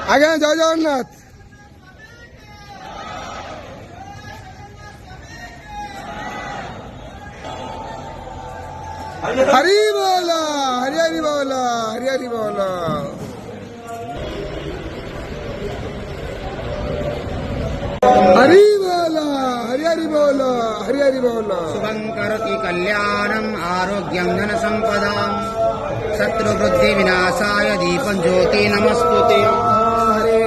आगे जय जगन्नाथ। हरि बोला, हरि हरि बोला, हरि हरि बोला। हरि बोला, हरि हरि बोला, हरि हरि बोला। शुभं करोति कल्याणम् आरोग्यं धन संपदाम् शत्रुवृद्धि विनाशाय दीपं ज्योति नमस्तुते। हरे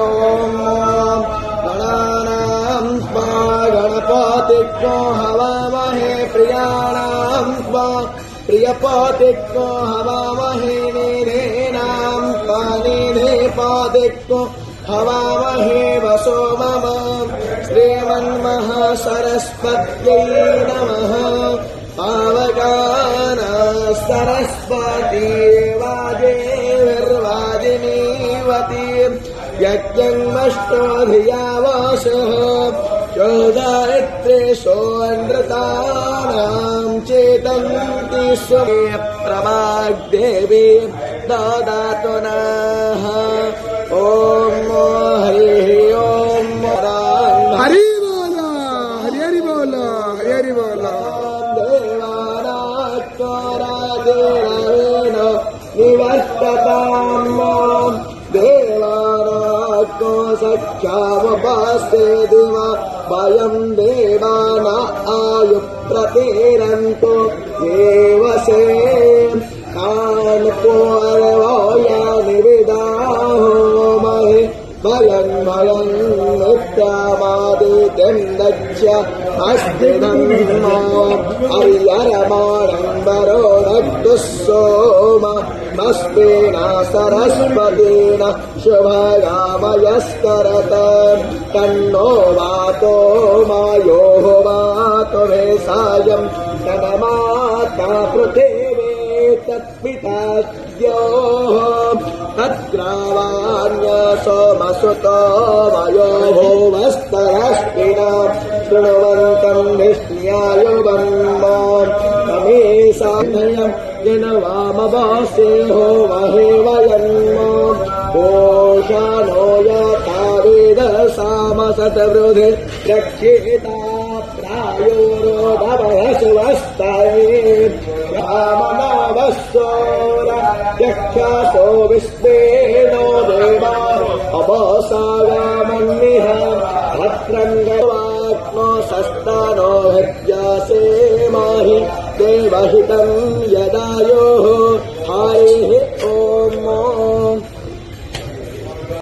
ओम गणानां स्वा गणपतिको हवामहे प्रियाणां स्वा प्रियपतिको हवामहे निधेनां स्वा निधेपतिको हवामहे वसो मम श्रीमन्महासरस्वत्यै नमः। पावकानां सरस्वती वाजेर्वाजिनीवती यज्ञमष्टो धियावासः चोदायत्रेषो नृतानां चेतन्ति स्वमे प्रभाग्देवी ददातु नः। ओम हरि ओम हरि बोला, हरि हरि बोला, हरि हरि बोला। देवानात्मराजेन निवर्तताम् देवानात्म सख्यावपास्ते दिवा वयं देवाना आयुप्रतिरन्तो देवसे कान्पोर्वोया निविदाहो महे भयं भयं नित्यमादित्यं दक्ष्य अस्तिनं हरिहरमाणं वरोणक्तु सोम मस्तेना सरस्वतेन शुभयामयस्करत तन्नो वातो मायोः वातो मे सायं तन्माता पृथिवी तत्पिता द्योः तद्ग्रावाण्यसोमसुतो मयो भुवस्तरश्विना शृण्वन्तं विष्ण्यायुवन्मां तमेशाधयं जनवामवासेहो महे वयन्मां ओषानो यथा वेदसामसतवृधि रक्षिता प्रायोरोधवहसुवस्तये रामनावस्सोर यक्षासो विस्तेनो देवा अवसागामन्निह भद्रङ्गवात्मो सस्तानो हृद्यासे माहि देवहितं यदायोः